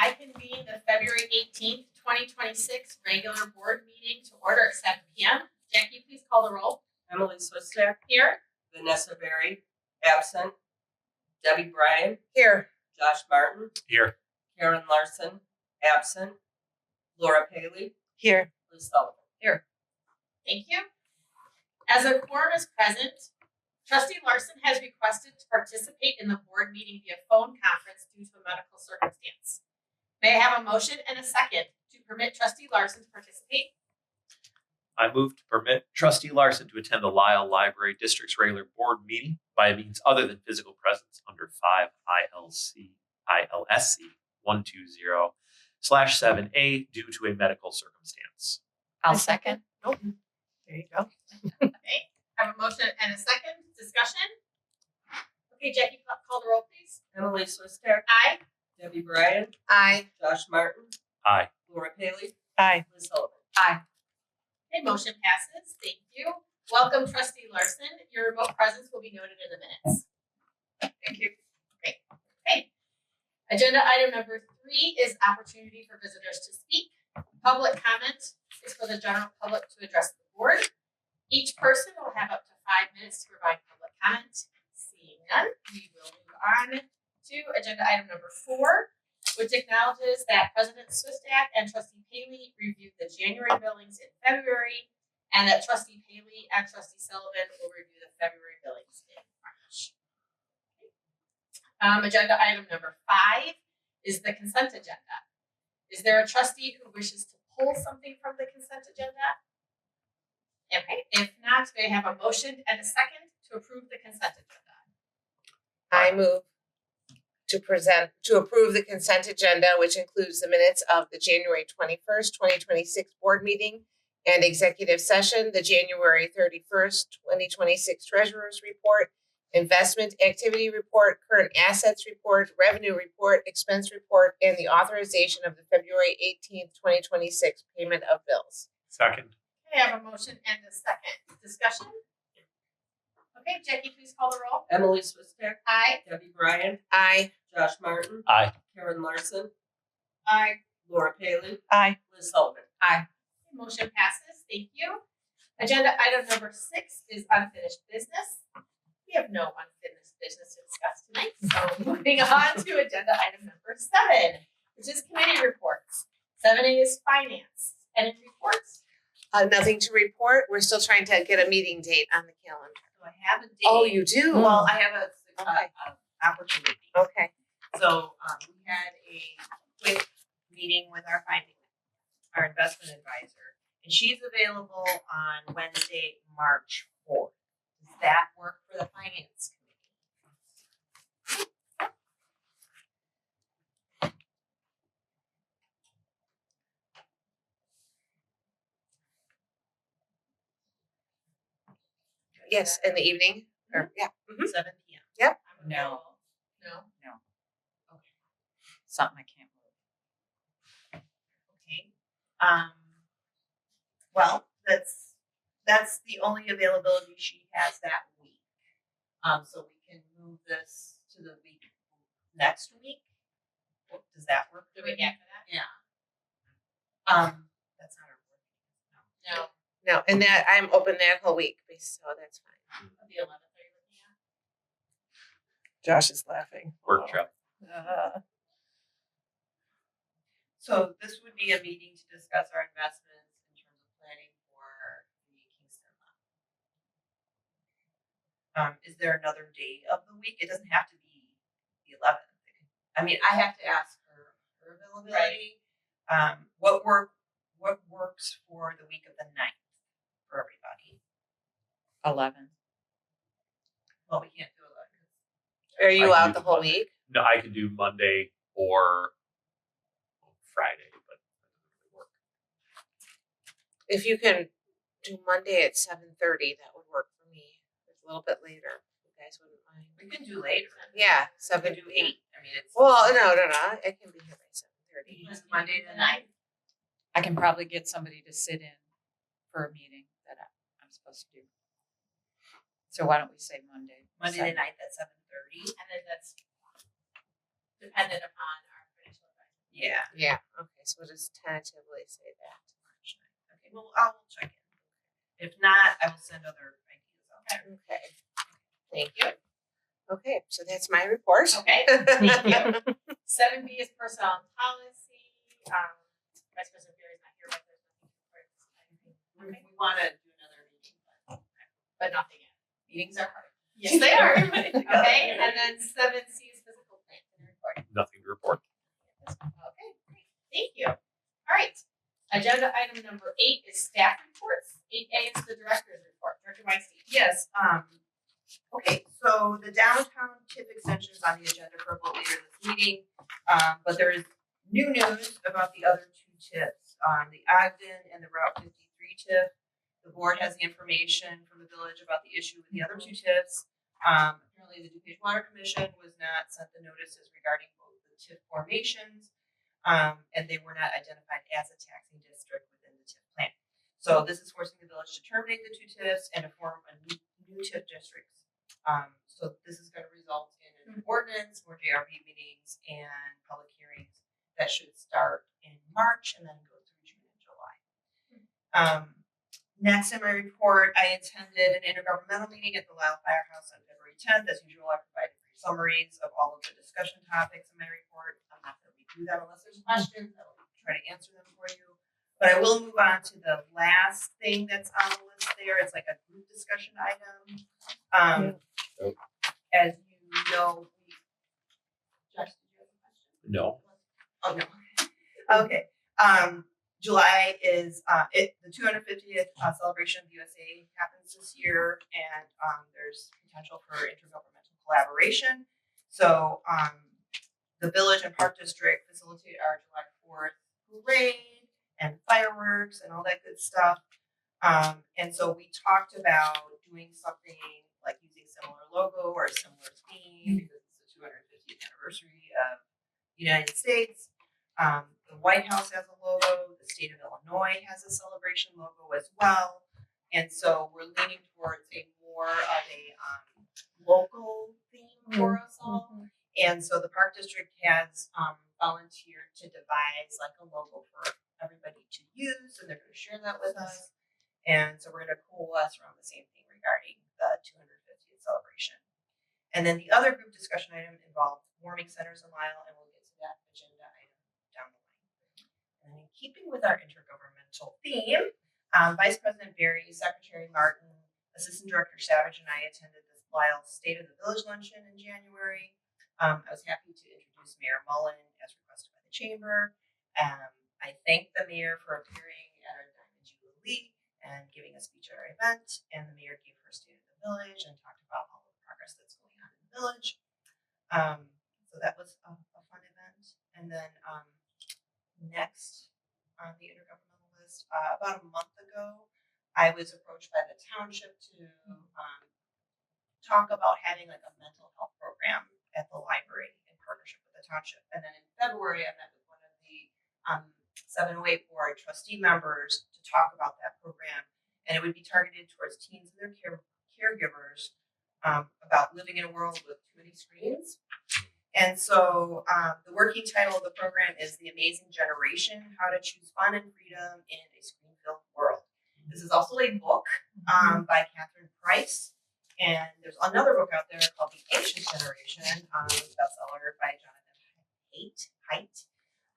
I convene the February 18th, 2026 regular board meeting to order at 7 p.m. Jackie, please call the roll. Emily Swistak. Here. Vanessa Berry, absent. Debbie Bryan. Here. Josh Martin. Here. Karen Larson, absent. Laura Paley. Here. Liz Sullivan. Here. Thank you. As a quorum is present, Trustee Larson has requested to participate in the board meeting via phone conference due to a medical circumstance. May I have a motion and a second to permit Trustee Larson to participate? I move to permit Trustee Larson to attend the Lisle Library District's regular board meeting by means other than physical presence under 5 ILSC 120/7A due to a medical circumstance. I'll second. Nope. There you go. Okay. I have a motion and a second. Discussion? Okay, Jackie, call the roll, please. Emily Swistak. Aye. Debbie Bryan. Aye. Josh Martin. Aye. Laura Paley. Aye. Liz Sullivan. Aye. Okay, motion passes. Thank you. Welcome, Trustee Larson. Your remote presence will be noted in the minutes. Thank you. Great. Okay. Agenda item number 3 is opportunity for visitors to speak. Public comment is for the general public to address the board. Each person will have up to 5 minutes to provide public comment. Seeing none, we will move on to agenda item number 4, which acknowledges that President Swistak and Trustee Paley reviewed the January billings in February, and that Trustee Paley and Trustee Sullivan will review the February billings in March. Agenda item number 5 is the consent agenda. Is there a trustee who wishes to pull something from the consent agenda? Okay, if not, may I have a motion and a second to approve the consent agenda? I move to approve the consent agenda, which includes the minutes of the January 21st, 2026 board meeting and executive session, the January 31st, 2026 treasurer's report, investment activity report, current assets report, revenue report, expense report, and the authorization of the February 18th, 2026 payment of bills. Second. Okay, I have a motion and a second. Discussion? Okay, Jackie, please call the roll. Emily Swistak. Aye. Debbie Bryan. Aye. Josh Martin. Aye. Karen Larson. Aye. Laura Paley. Aye. Liz Sullivan. Aye. Motion passes. Thank you. Agenda item number 6 is unfinished business. We have no unfinished business to discuss tonight. So moving on to agenda item number 7, which is committee reports. 7A is finance. Any reports? Nothing to report. We're still trying to get a meeting date on the calendar. So I have a date. Oh, you do? Well, I have a Okay. opportunity. Okay. So we had a quick meeting with our investment advisor, and she's available on Wednesday, March 4th. Does that work for the finance committee? Yes, in the evening. Or yeah. 7 p.m. Yep. No. Okay. Something I can't move. Okay. Well, that's the only availability she has that week. So we can move this to the week next week. Does that work? The week after that? Yeah. That's not our work. No. No, and that I'm open that whole week, so that's fine. The 11th, are you looking at? Josh is laughing. Workshop. So this would be a meeting to discuss our investments in terms of planning for the Kingston lot. Is there another day of the week? It doesn't have to be the 11th. I mean, I have to ask her availability. Right. What works for the week of the 9th for everybody? 11. Well, we can't do 11. Are you I can out do the whole Monday. week? No, I could do Monday or Friday, but that doesn't really work. If you can do Monday at 7:30, that would work for me. It's a little bit later. If you guys wouldn't mind. We can do later. Yeah, We 7. can do 8. I mean, it's Well, no. I can be here by 7:30. Just Monday the 9th. I can probably get somebody to sit in for a meeting that I'm supposed to do. So why don't we say Monday? Monday the 9th at 7:30. And then that's dependent upon our financial advisor. Yeah. Yeah, okay, so we'll just tentatively say that. March 9th. Okay, well, I'll check in. If not, I will send other ideas out there. Okay, thank you. Okay, so that's my report. Okay, thank you. 7B is personnel and policy. Vice President Barry's not here, but there's nothing for anything. Okay, We want to do another meeting. but nothing yet. Meetings are hard. Yes, they are. Okay, and then 7C is physical plant and report. Nothing to report. Okay, great. Thank you. All right. Agenda item number 8 is staff reports. 8A is the director's report. Director Weinstein. Yes, okay, so the downtown TIF extension is on the agenda for a vote later this meeting. But there is new news about the other 2 TIFs, the Ogden and the Route 53 TIF. The board has the information from the village about the issue with the other 2 TIFs. Apparently the DuPage Water Commission was not sent the notices regarding both the TIF formations, and they were not identified as a taxing district within the TIF plan. So this is forcing the village to terminate the 2 TIFs and to form a new TIF districts. So this is going to result in an ordinance, more JRB meetings, and public hearings that should start in March and then go through June and July. Next in my report, I attended an intergovernmental meeting at the Lisle Firehouse on February 10th. As usual, I provided brief summaries of all of the discussion topics in my report. I'm not going to redo them unless there's questions. I will try to answer them for you. But I will move on to the last thing that's on the list there. It's like a group discussion item. As you know, Josh, did you have a question? No. Oh, no. Okay. July is the 250th celebration of USA happens this year, and there's potential for intergovernmental collaboration. So the village and park district facilitate our July 4th parade and fireworks and all that good stuff. And so we talked about doing something like using similar logo or a similar theme because it's the 250th anniversary of the United States. The White House has a logo. The state of Illinois has a celebration logo as well. And so we're leaning towards a more of a local theme for us all. And so the park district has volunteered to devise like a logo for everybody to use, and they're going to share that with us. And so we're going to coalesce around the same thing regarding the 250th celebration. And then the other group discussion item involved warming centers in Lisle, and we'll get to that agenda item down the line. And then in keeping with our intergovernmental theme, Vice President Barry, Secretary Martin, Assistant Director Savage, and I attended the Lisle State of the Village luncheon in January. I was happy to introduce Mayor Mullen as requested by the Chamber. I thanked the mayor for appearing at our Diamond Jubilee and giving a speech at our event, and the mayor gave her state of the village and talked about all the progress that's going on in the village. So that was a fun event. And then next on the intergovernmental list, about a month ago, I was approached by the township to talk about having like a mental health program at the library in partnership with the township. And then in February, I met with one of the 708 board trustee members to talk about that program, and it would be targeted towards teens and their caregivers about living in a world with too many screens. And so the working title of the program is The Amazing Generation, How to Choose Fun and Freedom in a Screen-Filled World. This is also a book by Catherine Price, and there's another book out there called The Anxious Generation, bestseller by Jonathan Haidt.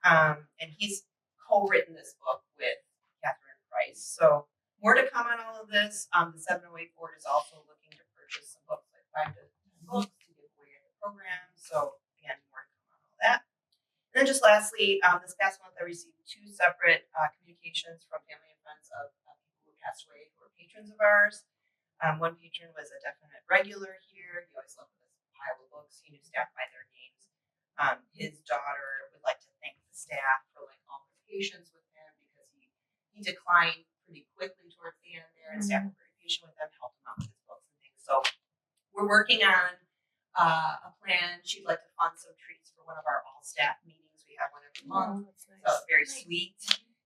And he's co-written this book with Catherine Price. So more to come on all of this. The 708 board is also looking to purchase some books, like 5 to 10 books to give away in the program. So again, more to come on all that. And then just lastly, this past month I received 2 separate communications from family and friends of people who passed away who were patrons of ours. One patron was a definite regular here. He always loved this pile of books. He knew staff by their names. His daughter would like to thank the staff for like all the patience with him because he declined pretty quickly towards the end there, and staff were very patient with him, helped him out with his books and things. So we're working on a plan. She'd like to fund some treats for one of our all staff meetings. We have one every month. That's nice. So it's very sweet.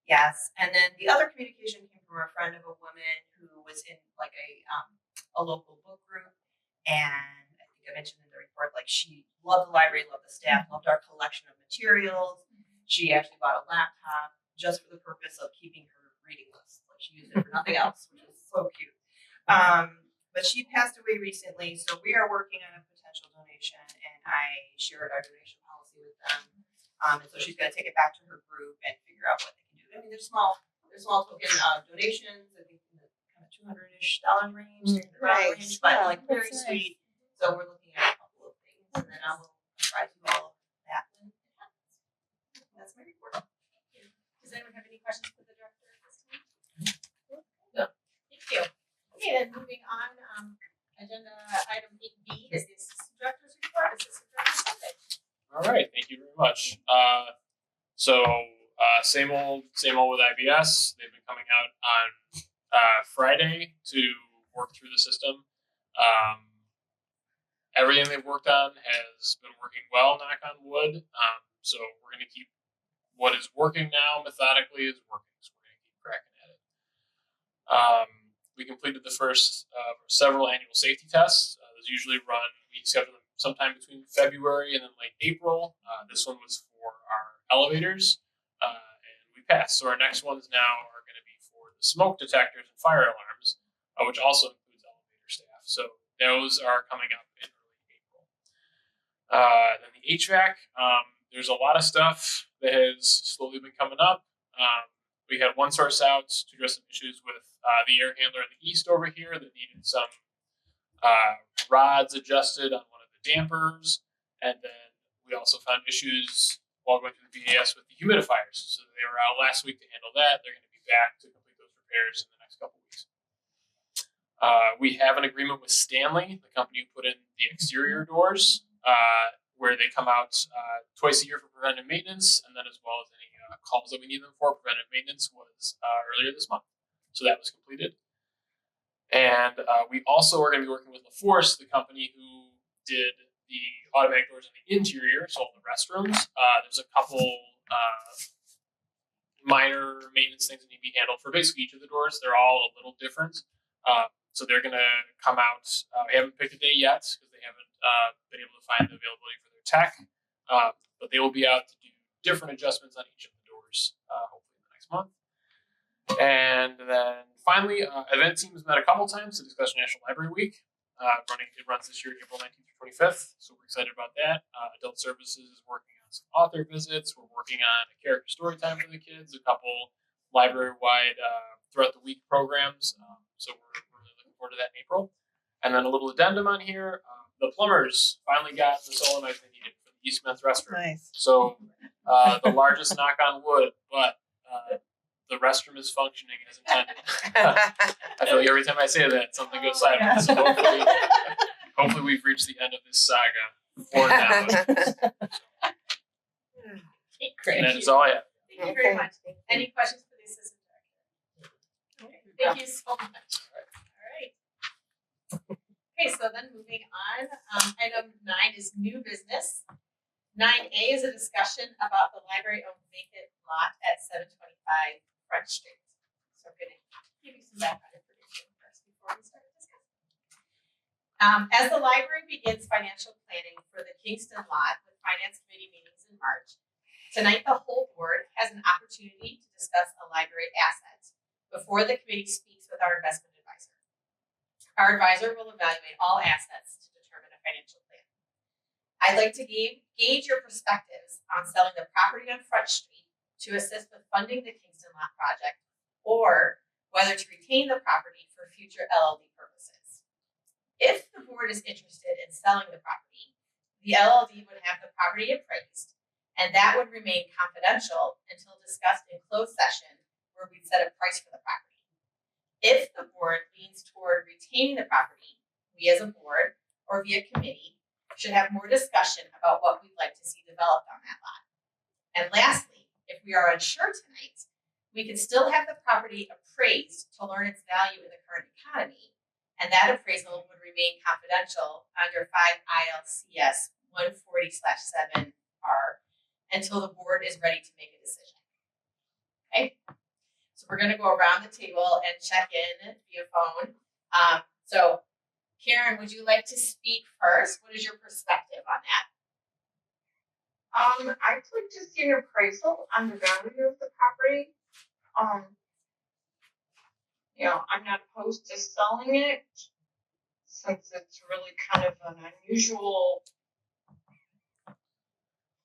Yes. And then the other communication came from a friend of a woman who was in like a local book group, and I think I mentioned in the report, like she loved the library, loved the staff, loved our collection of materials. she actually bought a laptop just for the purpose of keeping her reading list. Like she used it for nothing else, which is so cute. But she passed away recently, so we are working on a potential donation, and I shared our donation policy with them. And so she's gonna take it back to her group and figure out what they can do. I mean, they're small token donations. I think in the kind of $200-ish range, $300 Nice. range, but Yeah, like very that's sweet. So we're looking at a couple of things, and then I will try to do all of that when it happens. That's my report. Does anyone have any questions for the director at this time? No. Thank you. Okay, then moving on, agenda item 8B is the assistant director's report. Assistant Director Sunday. All right, thank you very much. Same old with IBS. They've been coming out on Friday to work through the system. Everything they've worked on has been working well, knock on wood. So we're going to keep what is working now methodically is working. So we're going to keep cracking at it. We completed the first several annual safety tests. Those usually we schedule them sometime between February and then late April. This one was for our elevators, and we passed. So our next ones now are going to be for the smoke detectors and fire alarms, which also includes elevator staff. So those are coming up in early April. Then the HVAC, there's a lot of stuff that has slowly been coming up. We had one source out to address some issues with the air handler in the east over here that needed some rods adjusted on one of the dampers. And then we also found issues while going through the BAS with the humidifiers. So they were out last week to handle that. They're going to be back to complete those repairs in the next couple weeks. We have an agreement with Stanley, the company who put in the exterior doors, where they come out twice a year for preventive maintenance, and then as well as any calls that we need them for. Preventive maintenance was earlier this month, so that was completed. And we also are going to be working with LaForce, the company who did the automatic doors in the interior, so all the restrooms. There's a couple minor maintenance things that need to be handled for basically each of the doors. They're all a little different. So they're going to come out. We haven't picked a day yet because they haven't been able to find the availability for their tech. But they will be out to do different adjustments on each of the doors, hopefully in the next month. And then finally, event teams met a couple times to discuss National Library Week. It runs this year, April 19th through 25th. So we're excited about that. Adult Services is working on some author visits. We're working on a character story time for the kids, a couple library-wide throughout the week programs. So we're really looking forward to that in April. And then a little addendum on here. The plumbers finally got the solenoid they needed for the East Smith restroom. Nice. So the largest knock on wood, but the restroom is functioning as intended. I feel like every time I say that, something goes sideways. So hopefully we've reached the end of this saga for now. Great. And that is all I have. Thank you very much. Any questions for the assistant director? Okay, thank you so much. All right. Okay, so then moving on, item 9 is new business. 9A is a discussion about the library-owned vacant lot at 725 Front Street. So I'm going to give you some background information first before we start discussing. As the library begins financial planning for the Kingston lot with Finance Committee meetings in March, tonight the whole board has an opportunity to discuss a library asset before the committee speaks with our investment advisor. Our advisor will evaluate all assets to determine a financial plan. I'd like to gauge your perspectives on selling the property on Front Street to assist with funding the Kingston Lot project, or whether to retain the property for future LLD purposes. If the board is interested in selling the property, the LLD would have the property appraised, and that would remain confidential until discussed in closed session, where we'd set a price for the property. If the board leans toward retaining the property, we as a board or via committee should have more discussion about what we'd like to see developed on that lot. And lastly, if we are unsure tonight, we can still have the property appraised to learn its value in the current economy, and that appraisal would remain confidential under 5 ILCS 140/7R until the board is ready to make a decision. Okay, so we're going to go around the table and check in via phone. So Karen, would you like to speak first? What is your perspective on that? I'd like to see an appraisal on the value of the property. I'm not opposed to selling it since it's really kind of an unusual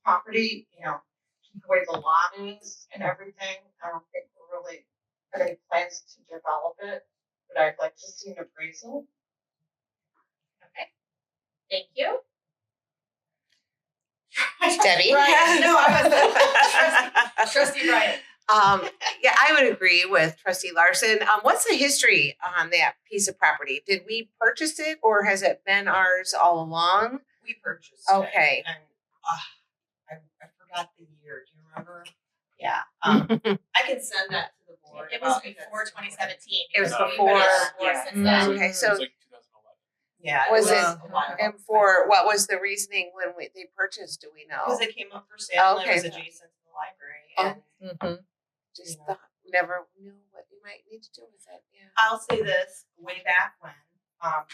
property, the way the lot is and everything. I don't think we're really have any plans to develop it, but I'd like to see an appraisal. Okay. Thank you. Debbie? Brian. No, Trustee Brian. Yeah, I would agree with Trustee Larson. What's the history on that piece of property? Did we purchase it or has it been ours all along? We purchased it. Okay. And I forgot the year. Do you remember? Yeah. I can send that to the board. It was before 2017. It was We've been before, exploring since then. Okay, It so was like 2011. Yeah. Was it- a while ago. and for what was the reasoning when they purchased? Do we know? Because it came up for sale and Okay. it was adjacent to the library. And Just thought, never knew what you might need to do with it. Yeah. I'll say this, way back when,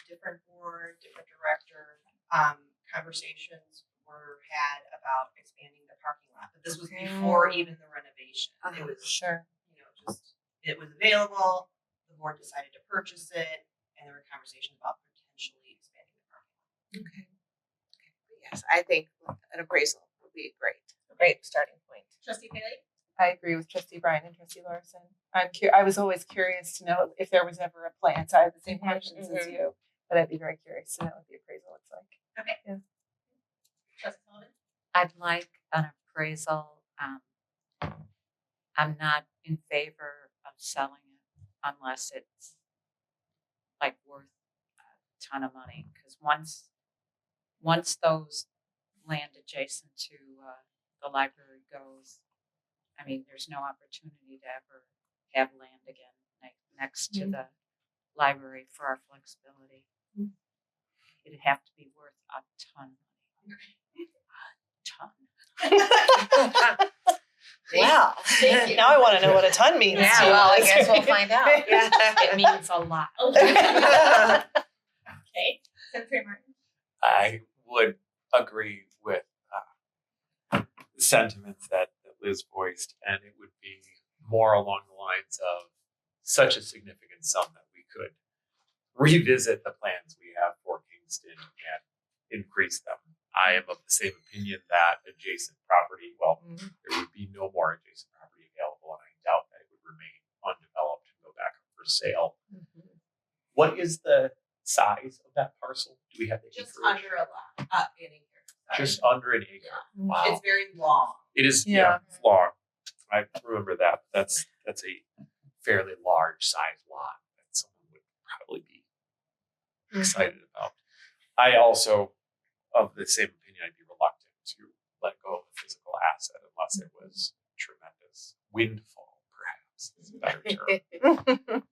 different board, different director, conversations were had about expanding the parking lot. But this was before even the renovation. It was, Sure. it was available, the board decided to purchase it, and there were conversations about potentially expanding the parking lot. Okay. Yes, I think an appraisal would be a great starting point. Trustee Paley? I agree with Trustee Brian and Trustee Larson. I was always curious to know if there was ever a plan. So I have the same questions as you, but I'd be very curious to know what the appraisal looks like. Okay. Yeah. Trustee Sullivan? I'd like an appraisal. I'm not in favor of selling it unless it's like worth a ton of money. Because once those land adjacent to the library goes, I mean, there's no opportunity to ever have land again next to the library for our flexibility. It'd have to be worth a ton of money. A ton. Wow. Thank you. Now I want to know what a ton means. Yeah, too. well, I guess we'll find out. It means a lot. Okay. Secretary Martin? I would agree with the sentiments that Liz voiced, and it would be more along the lines of such a significant sum that we could revisit the plans we have for Kingston and increase them. I am of the same opinion that adjacent property, there would be no more adjacent property available, and I doubt that it would remain undeveloped and go back up for sale. What is the size of that parcel? Do we have the Just acreage? under a lot, an acre. Sorry. Just under an acre. Wow. It's very long. It is, Yeah. long. I remember that. That's a fairly large size lot that someone would probably be excited about. I also, of the same opinion, I'd be reluctant to let go of a physical asset unless it was tremendous windfall, perhaps is a better term.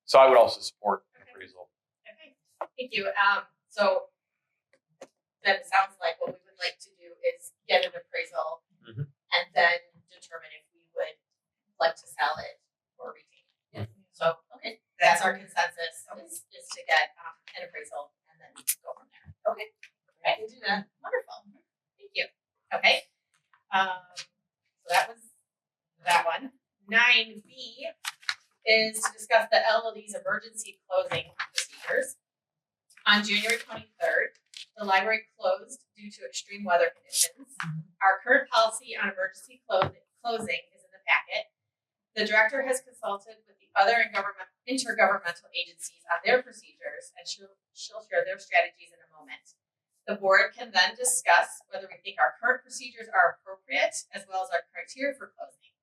So I would also support an appraisal. Okay. Thank you. So that sounds like what we would like to do is get an appraisal and then determine if we would like to sell it or retain it. So, okay, that's our consensus is to get an appraisal and then go from there. Okay. I can do that. Wonderful. Thank you. Okay. So that was that one. 9B is to discuss the LLD's emergency closing procedures. On January 23rd, the library closed due to extreme weather conditions. Our current policy on emergency closing is in the packet. The director has consulted with the other intergovernmental agencies on their procedures, and she'll share their strategies in a moment. The board can then discuss whether we think our current procedures are appropriate, as well as our criteria for closing.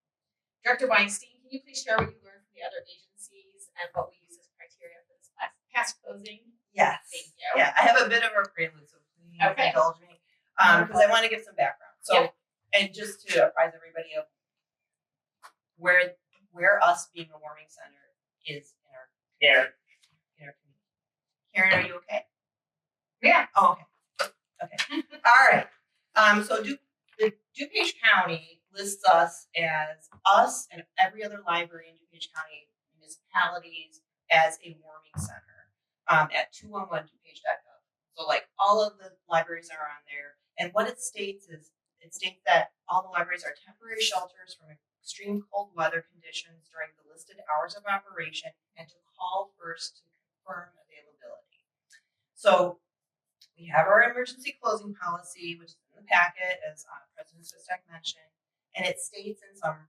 Director Weinstein, can you please share what you learned from the other agencies and what we use as criteria for this past closing? Yes. Thank you. Yeah, I have a bit of a prelude, so please indulge me. Because I want to give some background. So, and just to apprise everybody of where us being a warming center is in our community. Karen, are you okay? Yeah. Oh, okay. All right. So DuPage County lists us and every other library in DuPage County municipalities as a warming center at 211dupage.gov. So like all of the libraries are on there, and what it states is it states that all the libraries are temporary shelters from extreme cold weather conditions during the listed hours of operation, and to call first to confirm availability. So we have our emergency closing policy, which is in the packet, as President Swistek mentioned, and it states in some,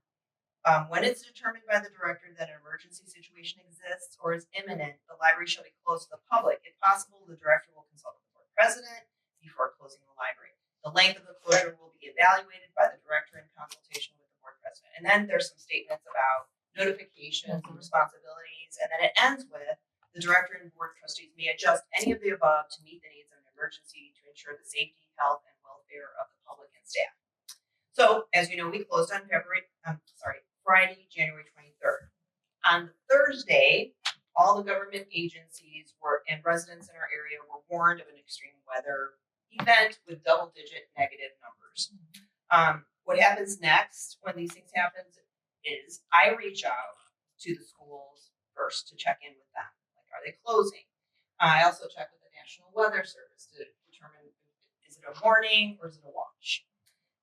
when it's determined by the director that an emergency situation exists or is imminent, the library shall be closed to the public. If possible, the director will consult with the board president before closing the library. The length of the closure will be evaluated by the director in consultation with the board president. And then there's some statements about notifications and responsibilities, and then it ends with the director and board trustees may adjust any of the above to meet the needs of an emergency to ensure the safety, health, and welfare of the public and staff. So, as you know, we closed on Friday, January 23rd. On Thursday, all the government agencies and residents in our area were warned of an extreme weather event with double-digit negative numbers. What happens next when these things happen is I reach out to the schools first to check in with them. Like, are they closing? I also check with the National Weather Service to determine, is it a warning or is it a watch?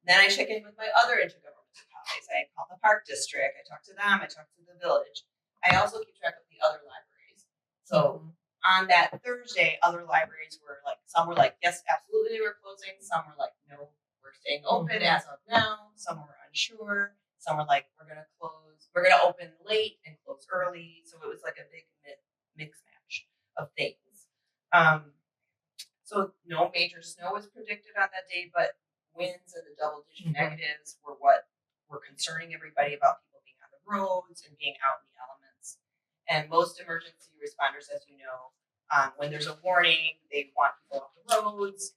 Then I check in with my other intergovernmental colleagues. I call the Park District. I talk to them. I talk to the village. I also keep track of the other libraries. So on that Thursday, other libraries were like, some were like, yes, absolutely, we're closing. Some were like, no, we're staying open as of now. Some were unsure. Some were like, we're going to close. We're going to open late and close early. So it was like a big mix match of things. So no major snow was predicted on that day, but winds and the double-digit negatives were what were concerning everybody about people being on the roads and being out in the elements. And most emergency responders, as you know, when there's a warning, they want people off the roads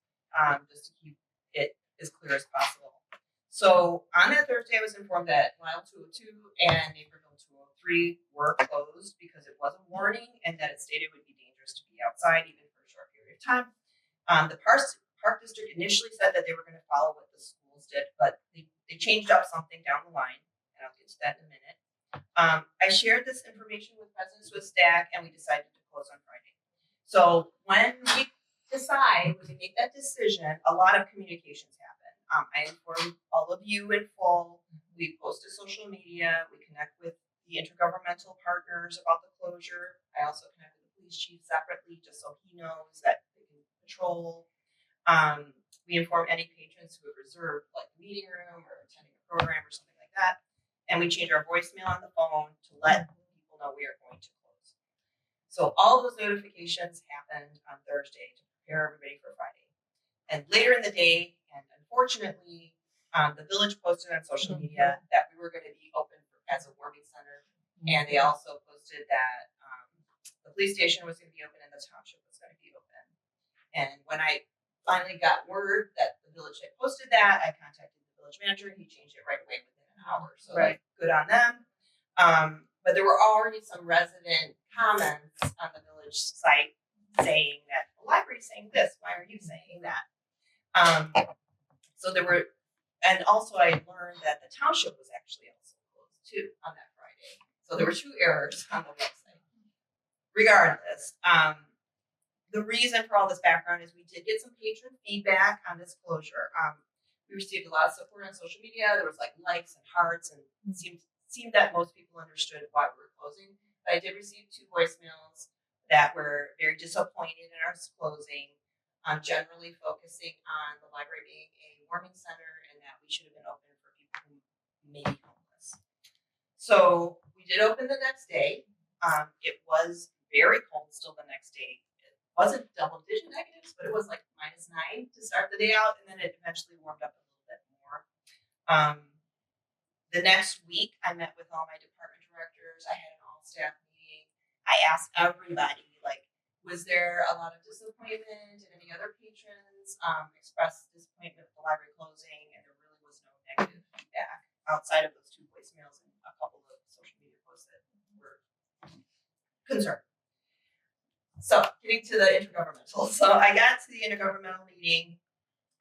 just to keep it as clear as possible. So on that Thursday, I was informed that Lisle 202 and Naperville 203 were closed because it was a warning and that it stated it would be dangerous to be outside even for a short period of time. The Park District initially said that they were going to follow what the schools did, but they changed up something down the line, and I'll get to that in a minute. I shared this information with President Swistek, and we decided to close on Friday. So when we make that decision, a lot of communications happen. I informed all of you in full. We post to social media. We connect with the intergovernmental partners about the closure. I also connect with the police chief separately, just so he knows that they can patrol. We inform any patrons who have reserved like the meeting room or attending a program or something like that. And we change our voicemail on the phone to let people know we are going to close. So all those notifications happened on Thursday to prepare everybody for Friday. And later in the day, and unfortunately, the village posted on social media that we were going to be open as a warming center. And they also posted that the police station was going to be open and the township was going to be open. And when I finally got word that the village had posted that, I contacted the village manager. He changed it right away within an hour. So like, good on them. But there were already some resident comments on the village site saying that the library's saying this. Why are you saying that? So there were, and also I learned that the township was actually also closed too on that Friday. So there were two errors on the website. Regardless, the reason for all this background is we did get some patron feedback on this closure. We received a lot of support on social media. There was like likes and hearts, and it seemed that most people understood why we were closing. But I did receive 2 voicemails that were very disappointed in our closing, generally focusing on the library being a warming center and that we should have been open for people who may be homeless. So we did open the next day. It was very cold still the next day. Wasn't double-digit negatives, but it was like -9 to start the day out, and then it eventually warmed up a little bit more. The next week, I met with all my department directors. I had an all-staff meeting. I asked everybody, like, was there a lot of disappointment? Did any other patrons express disappointment with the library closing? And there really was no negative feedback outside of those 2 voicemails and a couple of social media posts that were concerned. So getting to the intergovernmental. So I got to the intergovernmental meeting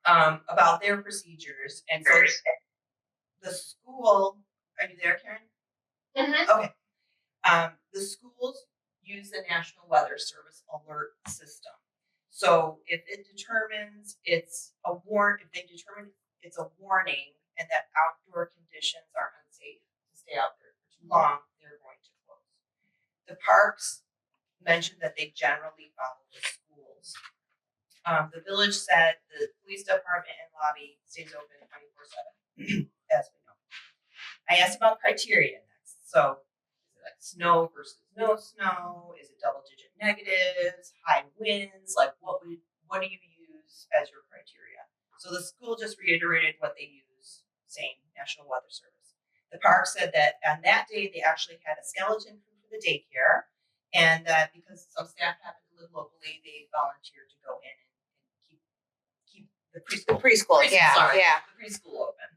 about their procedures. And so the school, are you there, Karen? Okay. The schools use the National Weather Service alert system. So if it determines it's a warrant, if they determine it's a warning and that outdoor conditions are unsafe to stay out there for too long, they're going to close. The parks mentioned that they generally follow the schools. The village said the police department and lobby stays open 24/7, as we know. I asked about criteria next. So, is it like snow versus no snow? Is it double-digit negatives? High winds? Like, what do you use as your criteria? So the school just reiterated what they use, same National Weather Service. The park said that on that day they actually had a skeleton crew for the daycare, and that because some staff happen to live locally, they volunteered to go in and keep the preschool. The preschool open.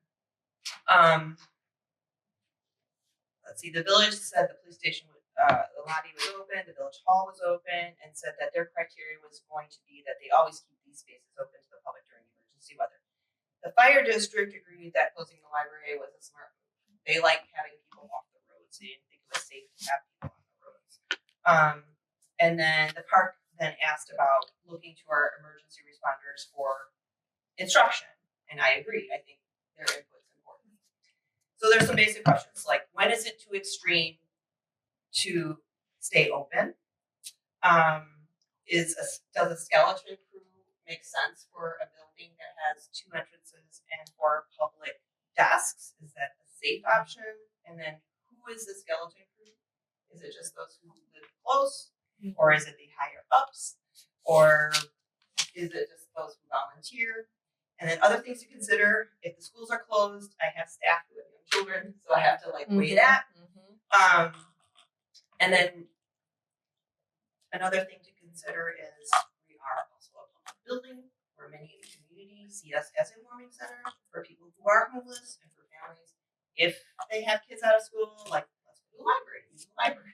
Let's see. The village said the police station, the lobby was open, the village hall was open, and said that their criteria was going to be that they always keep these spaces open to the public during emergency weather. The fire district agreed that closing the library was a smart move. They like having people off the roads. They didn't think it was safe to have people on the roads. And then the park then asked about looking to our emergency responders for instruction, and I agree. I think their input is important. So there's some basic questions like, when is it too extreme to stay open? Does a skeleton crew make sense for a building that has 2 entrances and 4 public desks? Is that a safe option? And then who is the skeleton crew? Is it just those who live close, or is it the higher ups, or is it just those who volunteer? And then other things to consider: if the schools are closed, I have staff who have young children, so I have to weigh that. And then another thing to consider is we are also a public building where many in the community see us as a warming center for people who are homeless and for families. If they have kids out of school, let's go to the library, use the library.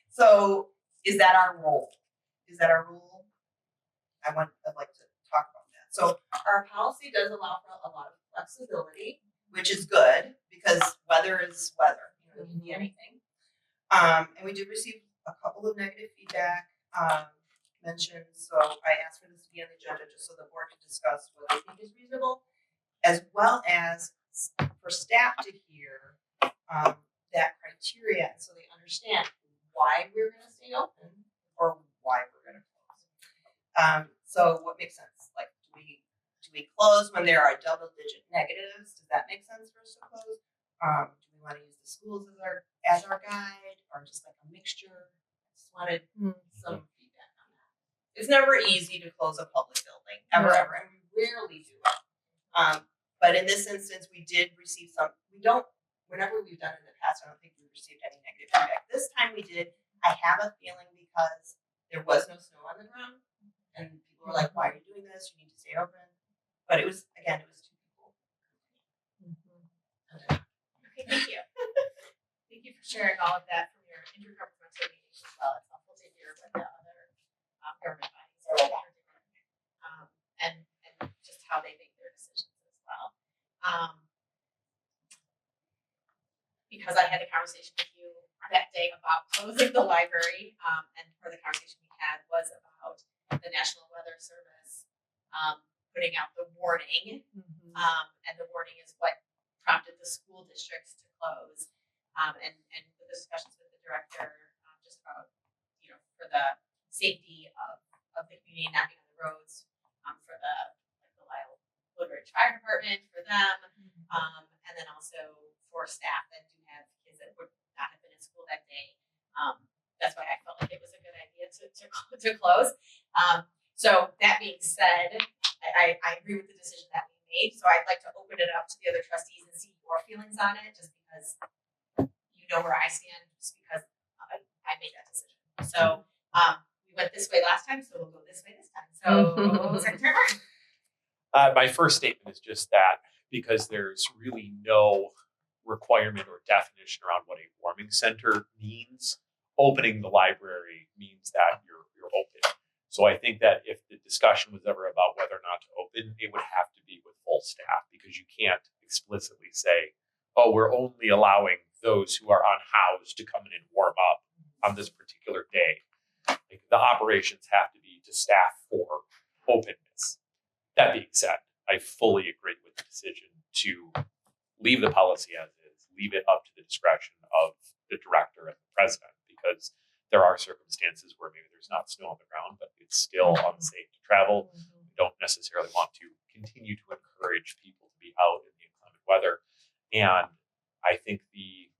So is that our role? I'd like to talk about that. So our policy does allow for a lot of flexibility, which is good because weather is weather. It can be anything. And we did receive a couple of negative feedback mentioned. So I asked for this to be on the agenda just so the board can discuss what they think is reasonable, as well as for staff to hear that criteria so they understand why we're going to stay open or why we're going to close. So what makes sense? Like, do we close when there are double-digit negatives? Does that make sense for us to close? Do we want to use the schools as our guide, or just like a mixture? I just wanted some feedback on that. It's never easy to close a public building, ever, and we rarely do it. But in this instance, we did receive some. Whenever we've done it in the past, I don't think we received any negative feedback. This time we did. I have a feeling because there was no snow on the ground, and people were like, "Why are you doing this? You need to stay open." But it was 2 people. Okay, thank you. Thank you for sharing all of that from your intergovernmental meetings as well. It's helpful to hear what the other government bodies are doing, and just how they make their decisions as well. Because I had a conversation with you that day about closing the library, and part of the conversation we had was about the National Weather Service putting out the warning, and the warning is what prompted the school districts to close, and the discussions with the director just about, for the safety of the community, not being on the roads, for the Lisle Woodridge Fire Department, for them, and then also for staff that do have kids that would not have been in school that day. That's why I felt like it was a good idea to close. So that being said, I agree with the decision that we made. So I'd like to open it up to the other trustees and see your feelings on it, just because you know where I stand, just because I made that decision. So we went this way last time, so we'll go this way this time. So Secretary Martin. My first statement is just that, because there's really no requirement or definition around what a warming center means. Opening the library means that you're open. So I think that if the discussion was ever about whether or not to open, it would have to be with full staff, because you can't explicitly say, "Oh, we're only allowing those who are unhoused to come in and warm up on this particular day." Like, the operations have to be to staff for openness. That being said, I fully agree with the decision policy as is, leave it up to the discretion of the director and the president, because there are circumstances where maybe there's not snow on the ground, but it's still unsafe to travel. We don't necessarily want to continue to encourage people to be out in the inclement weather. And I think the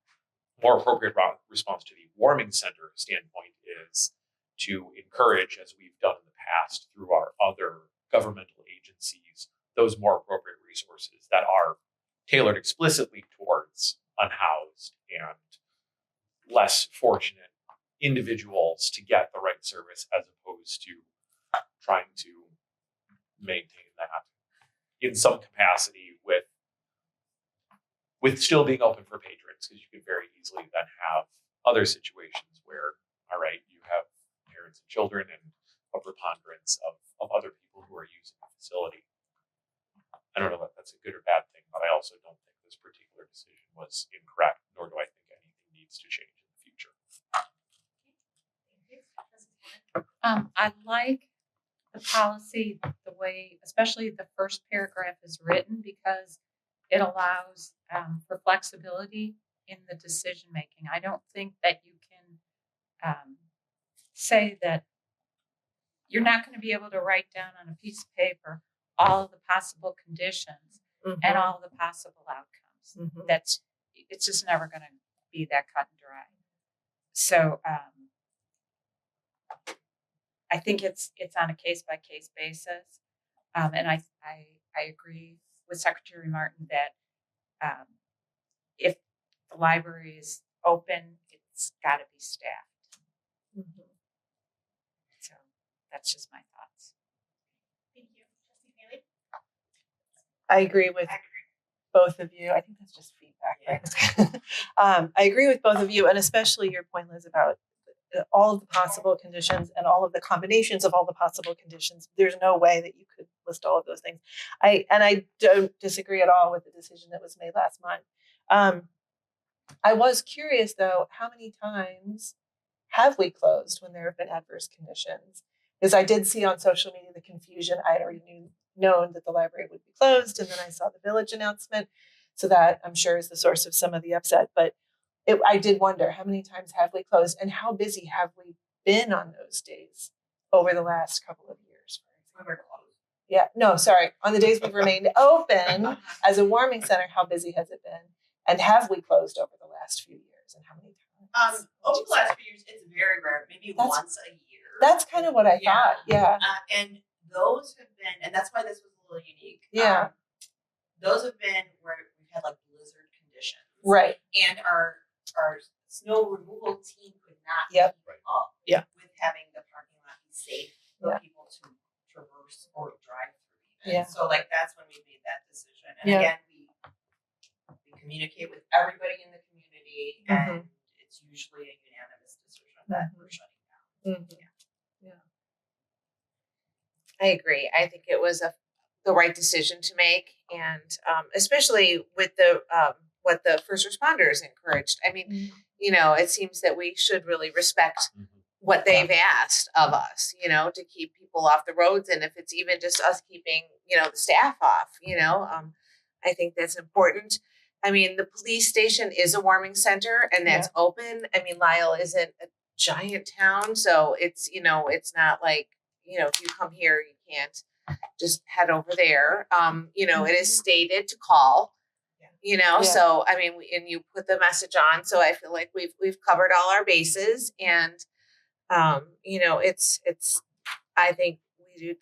more appropriate response to the warming center standpoint is to encourage, as we've done in the past through our other governmental agencies, those more appropriate resources that are tailored explicitly towards unhoused and less fortunate individuals to get the right service, as opposed to trying to maintain that in some capacity with still being open for patrons, because you could very easily then have other situations where, all right, you have parents and children and a preponderance of other people who are using the facility. I don't know if that's a good or bad thing, but I also don't think this particular decision was incorrect, nor do I think anything needs to change in the future. I like the policy, the way, especially the first paragraph is written, because it allows for flexibility in the decision making. I don't think that you can say that you're not going to be able to write down on a piece of paper all of the possible conditions and all of the possible outcomes. It's just never going to be that cut and dry. So I think it's on a case by case basis, and I agree with Secretary Martin that if the library is open, it's got to be staffed. So that's just my thoughts. Thank you. Trustee Bailey? I agree with both of you. I think that's just feedback, right? I agree with both of you, and especially your point, Liz, about all of the possible conditions and all of the combinations of all the possible conditions. There's no way that you could list all of those things. I don't disagree at all with the decision that was made last month. I was curious though, how many times have we closed when there have been adverse conditions? Because I did see on social media the confusion. I had already known that the library would be closed, and then I saw the village announcement. So that I'm sure is the source of some of the upset. But I did wonder, how many times have we closed, and how busy have we been on those days over the last couple of years? Yeah, no, sorry. On the days we've remained open as a warming center, how busy has it been? And have we closed over the last few years, and how many times? Over the last few years, it's very rare, maybe once a year. That's kind of what I thought, yeah. And those have been, and that's why this was a little unique. Yeah. Those have been where we've had like blizzard conditions. Right. And our snow removal team could not Yep. keep up Yeah. with having the parking lot be safe for people to traverse or drive through. Yeah. So like that's when we made that decision. And Yeah. again, we communicate with everybody in the community, and it's usually a unanimous decision that we're shutting down. I agree. I think it was the right decision to make, and especially with the what the first responders encouraged. I mean, it seems that we should really respect what they've asked of us, to keep people off the roads, and if it's even just us keeping, the staff off, I think that's important. I mean, the police station is a warming center, and that's open. I mean, Lisle isn't a giant town, so it's, it's not like, if you come here, you can't just head over there. It is stated to call, so, I mean, and you put the message on, so I feel like we've covered all our bases, and, it's, I think the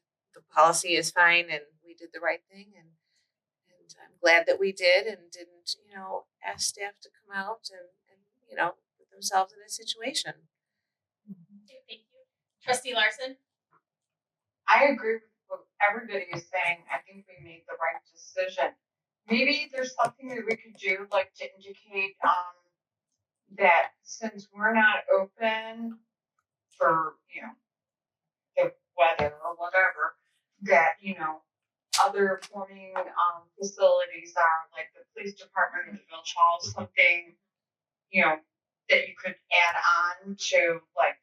policy is fine, and we did the right thing, and I'm glad that we did, and didn't, ask staff to come out and put themselves in a situation. Okay, thank you. Trustee Larson? I agree with what everybody is saying. I think we made the right decision. Maybe there's something that we could do, like to indicate that since we're not open for, the weather or whatever, that, other forming facilities are like the police department or the village hall, something, that you could add on to like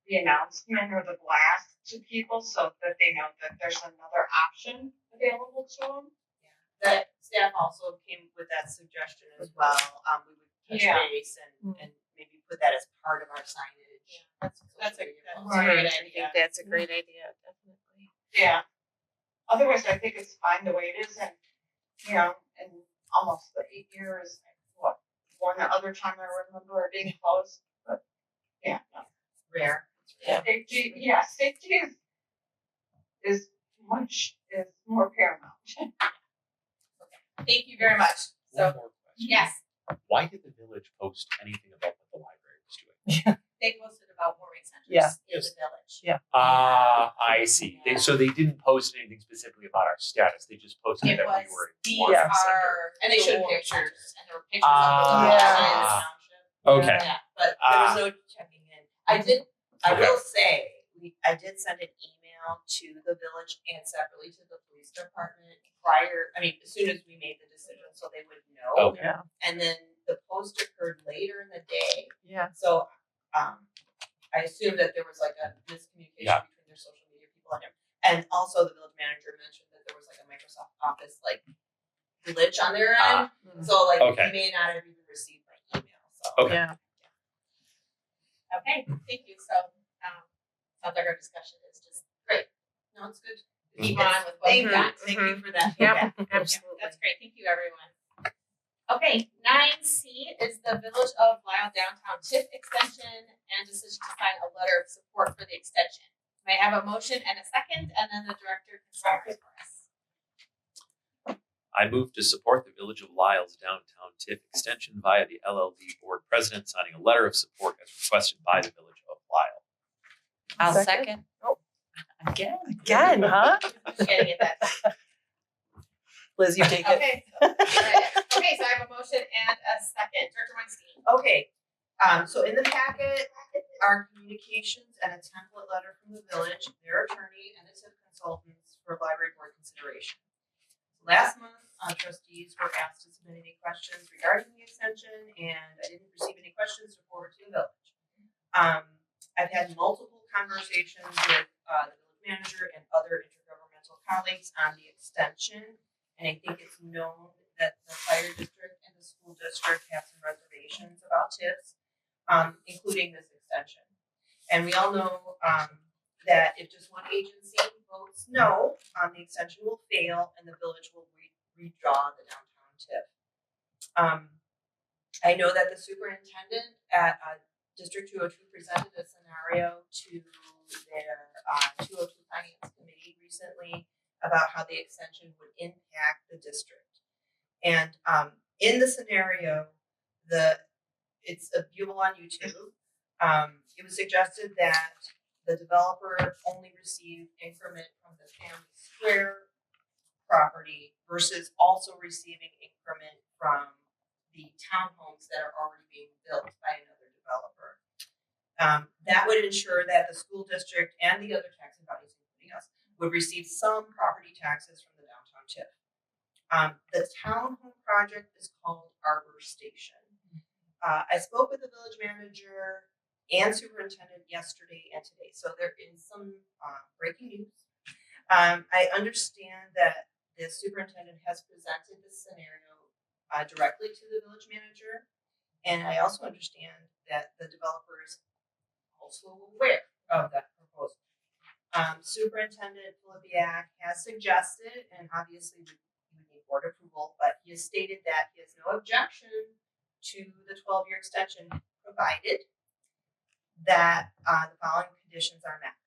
the announcement or the blast to people so that they know that there's another option available to them. that staff also came with that suggestion as well. We would touch Yeah. base and maybe put that as part of our signage. That's a Right. great I idea. think that's a great idea, definitely. Yeah. Otherwise, I think it's fine the way it is, and you know, in almost the 8 years, what, one other time I remember it being closed, but yeah, no. Rare. Safety, yeah, safety is more paramount. Thank you very much. So, One more question. yes, Why did the village post anything about what the library was doing? they posted about warming centers Yeah. in the village. Yeah. I see. So they didn't post anything specifically about our status. They just posted It that we was, were in these warming are, center. and they showed Warming pictures, and there were pictures of the Ah. locations. Okay. Yeah, But there was no checking in. I will say, I did send an email to the village and separately to the police department as soon as we made the decision, so they would know. Okay. Yeah. And then the post occurred later in the day, Yeah. so, I assumed that there was like a miscommunication Yeah. between their social media people and him. And also the village manager mentioned that there was like a Microsoft Office like glitch on their end, so like Okay. he may not have even received my email, so. Okay. Yeah. Okay, thank you. So, sounds like our discussion is just great. No, it's good. Keep on with what Thank we you, got. thank you for that Yep, feedback. absolutely. That's great. Thank you, everyone. Okay, 9C is the Village of Lisle Downtown TIF extension and decision to sign a letter of support for the extension. May I have a motion and a second, and then the director can summarize for us. I move to support the Village of Lisle's downtown TIF extension via the LLD board president signing a letter of support as requested by the Village of Lisle. I'll Second. second. Oh. Again. Again, huh? Just getting it that. Liz, you take it. Okay. Okay, so I have a motion and a second. Director Weinstein. Okay, so in the packet are communications and a template letter from the village, their attorney, and the TIF consultants for library board consideration. Last month, trustees were asked to submit any questions regarding the extension, and I didn't receive any questions to forward to the village. I've had multiple conversations with the village manager and other intergovernmental colleagues on the extension, and I think it's known that the fire district and the school district have some reservations about TIFs, including this extension. And we all know that if just one agency votes no, the extension will fail and the village will redraw the downtown TIF. I know that the superintendent at District 202 presented a scenario to their 202 Finance Committee recently about how the extension would impact the district. And in the scenario, it's viewable on YouTube. It was suggested that the developer only receive increment from the Family Square property versus also receiving increment from the townhomes that are already being built by another developer. That would ensure that the school district and the other taxing bodies, including us, would receive some property taxes from the downtown TIF. The townhome project is called Arbor Station. I spoke with the village manager and superintendent yesterday and today, so there is some breaking news. I understand that the superintendent has presented this scenario directly to the village manager, and I also understand that the developer is also aware of that proposal. Superintendent Filipiak has suggested, and obviously we would need board approval, but he has stated that he has no objection to the 12-year extension, provided that the following conditions are met.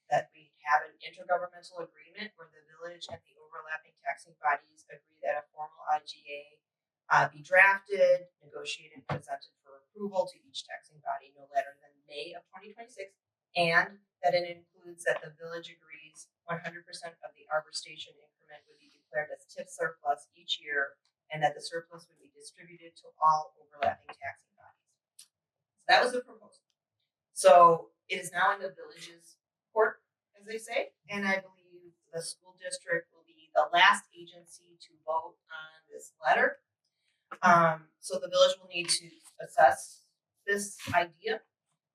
That we have an intergovernmental agreement where the village and the overlapping taxing bodies agree that a formal IGA be drafted, negotiated, presented for approval to each taxing body no later than May of 2026, and that it includes that the village agrees 100% of the Arbor Station increment would be declared as TIF surplus each year, and that the surplus would be distributed to all overlapping taxing bodies. So that was the proposal. So it is now in the village's court, as they say, and I believe the school district will be the last agency to vote on this letter. So the village will need to assess this idea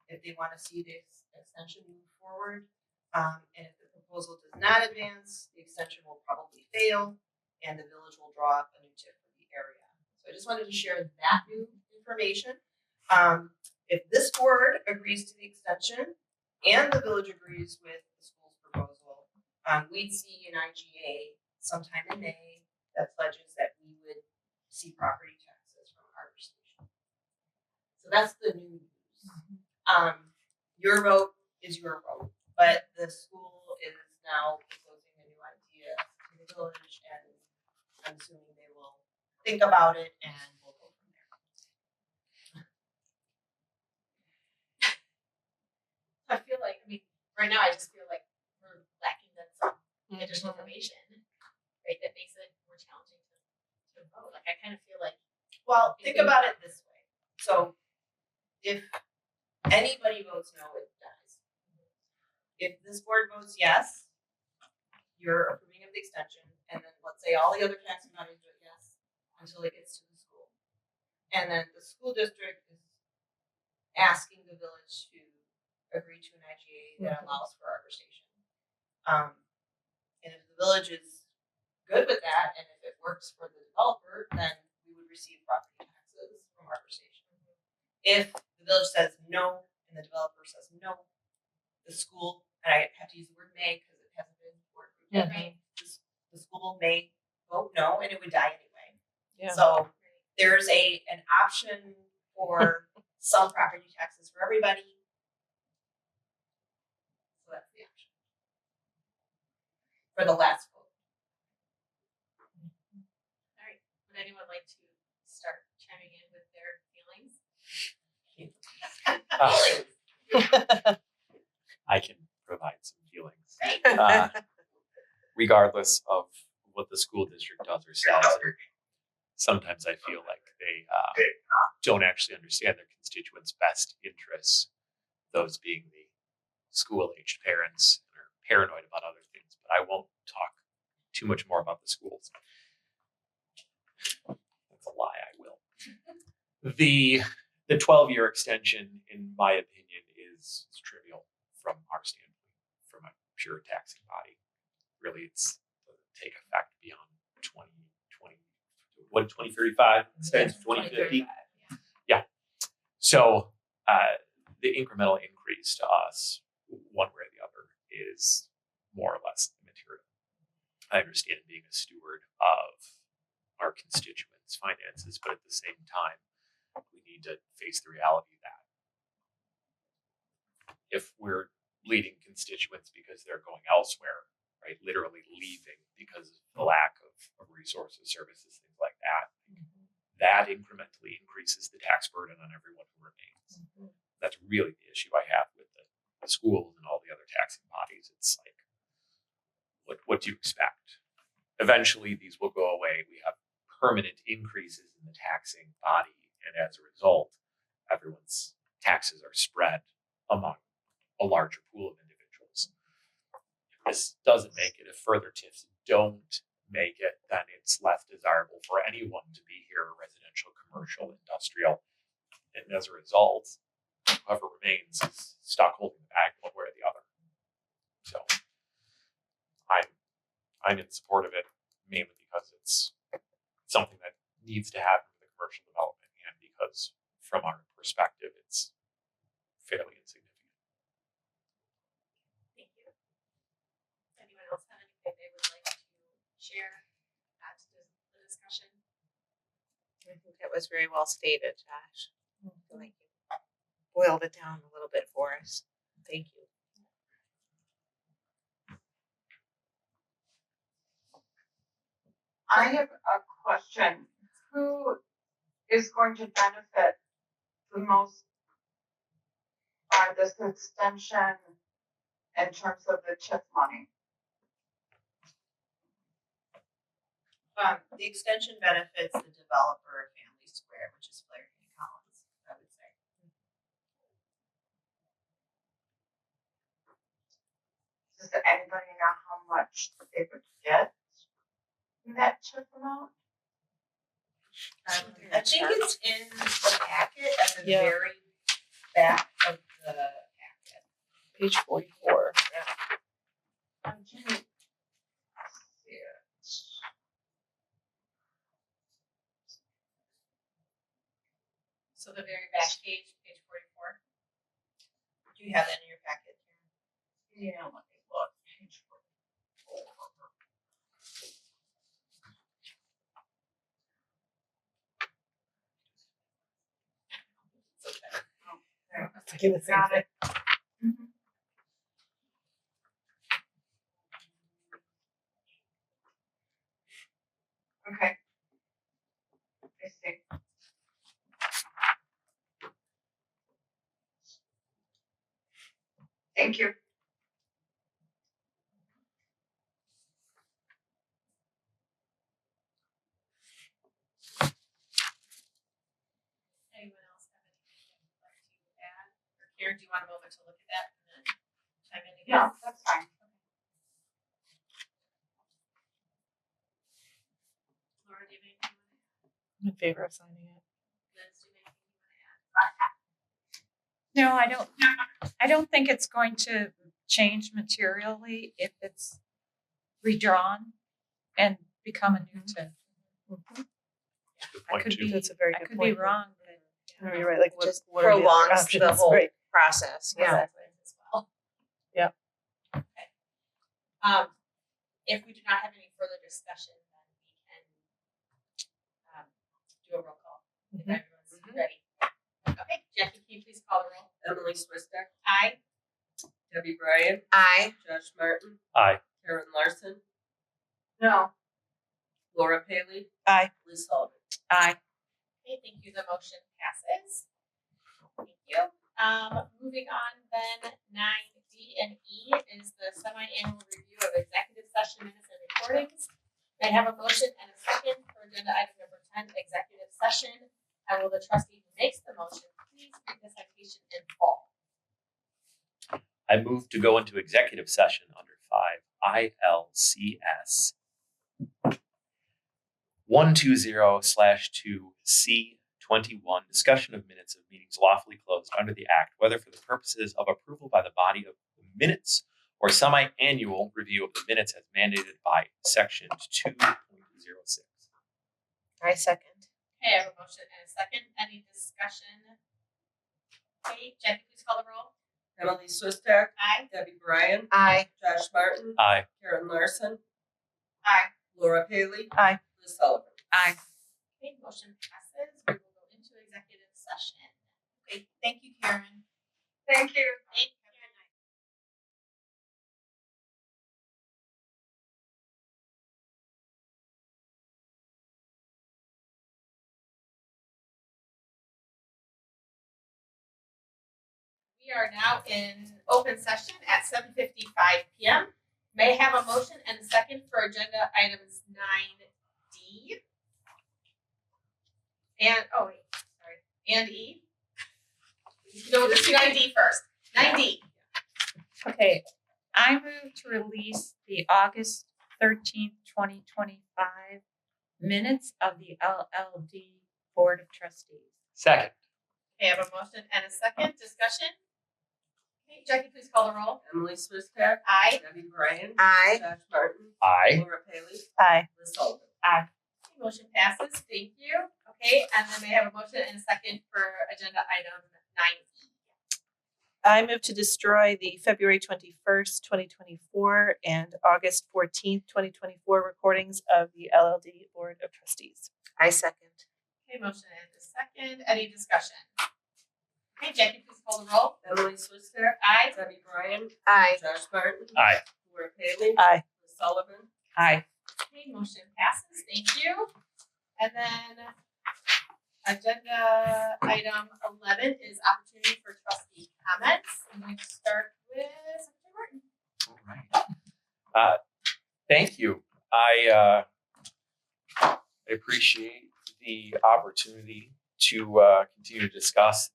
if they want to see this extension move forward. And if the proposal does not advance, the extension will probably fail. and the village will draw up a new TIF for the area. So I just wanted to share that new information. If this board agrees to the extension and the village agrees with the school's proposal, we'd see an IGA sometime in May that pledges that we would see property taxes from Arbor Station. So that's the new news. Your vote is your vote, but the school is now proposing a new idea to the village, and I'm assuming they will think about it and we'll go from there. I feel like, I mean, right now I just feel like we're lacking that some additional information, right, that makes it more challenging to vote. Like, I kind of feel like, Well, think about it this way. So if anybody votes no, it dies. If this board votes yes, you're approving of the extension, and then let's say all the other taxing bodies vote yes until it gets to the school. And then the school district is asking the village to agree to an IGA that allows for Arbor Station. And if the village is good with that, and if it works for the developer, then we would receive property taxes from Arbor Station. If the village says no, and the developer says no, the school, and I have to use the word may because it hasn't been board approved yet, right, the school may vote no, and it would die anyway. Yeah. So there's an option for some property taxes for everybody. So that's the option for the last vote. all right, would anyone like to start chiming in with their feelings? I can provide some feelings. Regardless of what the school district does or says, sometimes I feel like they don't actually understand their constituents' best interests, those being the school-aged parents who are paranoid about other things. But I won't talk too much more about the schools. That's a lie, I will. The 12-year extension, in my opinion, is trivial from our standpoint, from a pure taxing body. Really, it doesn't take effect beyond 2035 instead of 2050. Yeah. So the incremental increase to us, one way or the other, is more or less immaterial. I understand being a steward of our constituents' finances, but at the same time, we need to face the reality that if we're leading constituents because they're going elsewhere, right, literally leaving because of the lack of resources, services, things like that, that incrementally increases the tax burden on everyone who remains. That's really the issue I have with the schools and all the other taxing bodies. It's like, what do you expect? Eventually, these will go away. We have permanent increases in the taxing body, and as a result, everyone's taxes are spread among a larger pool of individuals. If this doesn't make it, if further TIFs don't make it, then it's less desirable for anyone to be here, residential, commercial, industrial. And as a result, whoever remains is stuck holding the bag one way or the other. So I'm in support of it, mainly because it's something that needs to happen with the commercial development, and because from our perspective, it's fairly insignificant. Thank you. Anyone else have anything they would like to share, add to the discussion? I think that was very well stated, Josh. I feel like you boiled it down a little bit for us. Thank you. I have a question. Who is going to benefit the most by this extension in terms of the TIF money? The extension benefits the developer of Family Square, which is Flaherty and Collins, I would say. Does anybody know how much they would get in that TIF amount? I think it's in the packet at the Yeah. very back of the packet. Page 44. I didn't see it. So the very back page, page 44. Do you have that in your packet? Yeah, let me look. Page 44. Thinking the same Got thing. it. Mhm. Okay. I see. Thank you. Anyone else have anything they would like to add? Or Karen, do you want a moment to look at that and then chime in again? Yeah, that's fine. Laura, do you have anything you want to add? I'm in favor of signing it. Liz, do you have anything you want to add? No, I don't think it's going to change materially if it's redrawn and become a new TIF. Mhm. Good I point could too. be, That's a very I good could point. be wrong, but No, you're right. Like, Just what are the other prolongs options? the whole Right. process. Yeah. Exactly, as well. Yeah. Okay. If we do not have any further discussion, then we can do a roll call. If Mhm. everyone's ready. Okay, Jackie, can you please call the roll? Emily Swistek, Aye. Debbie Bryant, Aye. Josh Martin, Aye. Karen Larson, No. Laura Paley. Aye. Liz Sullivan. I Okay, thank you. The motion passes. Thank you. Moving on then, 9D and E is the semi-annual review of executive session minutes and recordings. May I have a motion and a second for agenda item number 10, executive session? And will the trustee who makes the motion please read the citation in full? I move to go into executive session under 5 ILCS 120/2C21, discussion of minutes of meetings lawfully closed under the Act, whether for the purposes of approval by the body of the minutes or semi-annual review of the minutes as mandated by Section 2.06. I second. Okay, I have a motion and a second. Any discussion? Okay, Jackie, please call the roll. Emily Swistek, Aye. Debbie Bryant, Aye. Josh Martin, Aye. Karen Larson, Aye. Laura Paley. Aye. Liz Sullivan. I Okay, motion passes. We will go into executive session. Okay, thank you, Karen. Thank you. Thank you. We are now in open session at 7:55 p.m. May I have a motion and a second for agenda items 9D and, oh wait, sorry, and E? No, let's do 9D first. 9D. Okay, I move to release the August 13th, 2025 minutes of the LLD Board of Trustees. Second. Okay, I have a motion and a second. Discussion? Okay, Jackie, please call the roll. Emily Swistek, Aye. Debbie Bryant, Aye. Josh Martin, Aye. Laura Paley. Aye. Liz Sullivan. Okay, motion passes. Thank you. Okay, and then may I have a motion and a second for agenda item 9E? I move to destroy the February 21st, 2024 and August 14th, 2024 recordings of the LLD Board of Trustees. I second. Okay, motion and a second. Any discussion? Okay, Jackie, please call the roll. Emily Swistek, Aye. Debbie Bryant, Aye. Josh Martin, Aye. Laura Paley. Aye. Liz Sullivan. Aye. Okay, motion passes. Thank you. And then agenda item 11 is opportunity for trustee comments. I'm going to start with Secretary Martin. All right. Thank you. I appreciate the opportunity to continue to discuss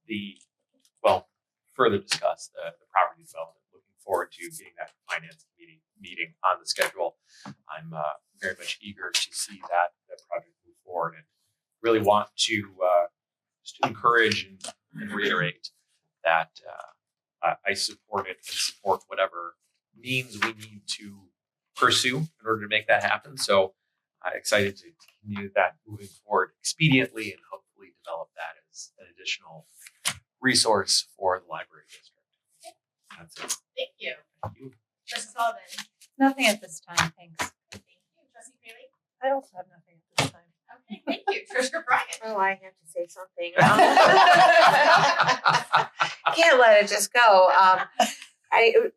further discuss the property development. Looking forward to getting that finance committee meeting on the schedule. I'm very much eager to see that project move forward, and really want to just encourage and reiterate that I support it and support whatever means we need to pursue in order to make that happen. So I'm excited to continue that moving forward expediently and hopefully develop that as an additional resource for the library district. That's it. Thank you. Thank you. Trustee Sullivan. Nothing at this time, thanks. Thank you. Trustee Bailey. I also have nothing at this time. Okay, thank you. Treasurer Bryant. Oh, I have to say something. Can't let it just go.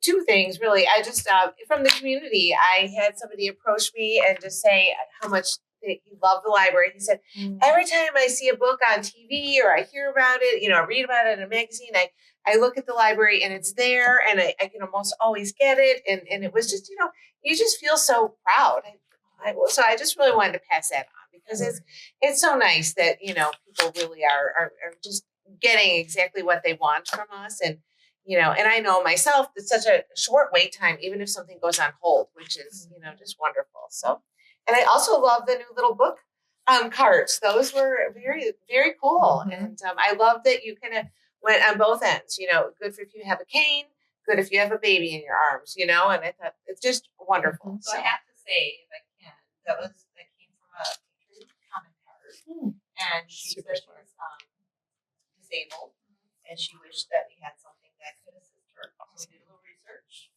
Two things really. I just from the community, I had somebody approach me and just say how much he loved the library. He said, every time I see a book on TV or I hear about it, I read about it in a magazine, I look at the library and it's there and I can almost always get it. And it was just, you just feel so proud. So I just really wanted to pass that on because it's so nice that, people really are just getting exactly what they want from us. And, and I know myself, it's such a short wait time, even if something goes on hold, which is, just wonderful. So, and I also love the new little book carts. Those were very, very cool. And I love that you kind of went on both ends, good for if you have a cane, good if you have a baby in your arms, and I thought it's just wonderful. So I have to say, if I can, that came from a patron comment card, and she Super said she was disabled, and she wished that we had something that could assist her. So we did a little research,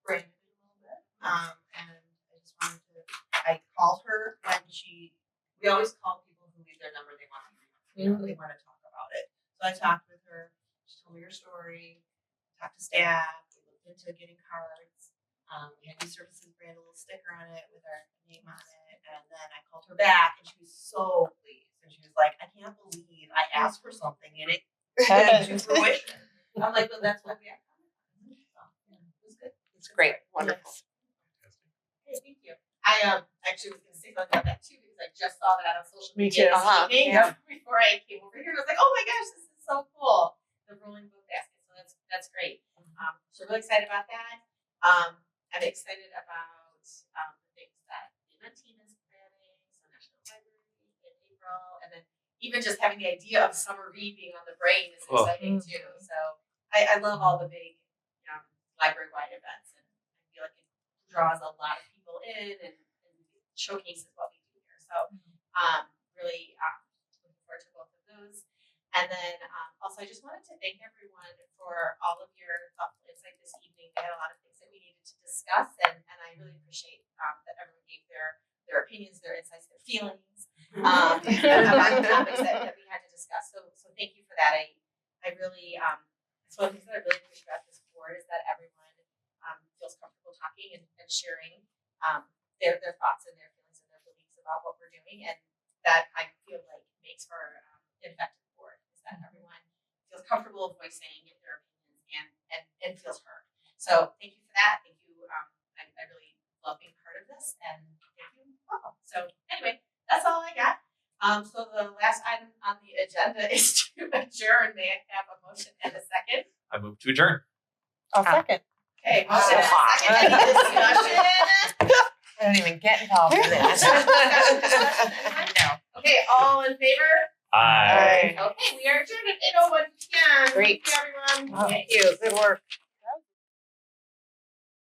branded it a little bit, and I just wanted to. I called her when we always call people who leave their number. They want to, they want to talk about it. So I talked with her. She told me her story. Talked to staff. We looked into getting cards. We had services brand a little sticker on it with our name on it, and then I called her back, and she was so pleased. And she was like, "I can't believe I asked for something and it came to fruition." I'm like, "Well, that's what we have." So, yeah, it was good. It's great. Wonderful. Hey, thank you. I actually was going to say something about that too because I just saw that on social Me media too. this evening before I came over here. And I was like, oh my gosh, this is so cool. The rolling book basket. So that's great. So really excited about that. I'm excited about the things that the event team is planning. So National Library in April, and then even just having the idea of summer read being on the brain is exciting too. So I love all the big library-wide events, and I feel like it draws a lot of people in and showcases what we do here. So really looking forward to both of those. And then also I just wanted to thank everyone for all of your thoughtful insight this evening. We had a lot of things that we needed to discuss, and I really appreciate that everyone gave their opinions, their insights, their feelings about the topics that we had to discuss. So thank you for that. I really it's one of the things that I really appreciate about this board is that everyone feels comfortable talking and sharing their thoughts and their feelings and their beliefs about what we're doing, and that I feel like makes for an effective board is that everyone feels comfortable voicing their opinions and feels heard. So thank you for that. Thank you. I really love being part of this, and thank you. So anyway, that's all I got. So the last item on the agenda is to adjourn. May I have a motion and a second? I move to adjourn. I'll second. Okay, motion and a second. Any discussion? I don't even get involved in that. Okay, all in favor? Aye. Okay, we are adjourned at 8:01 p.m. Great. Thank you, everyone. Thank you. Good work.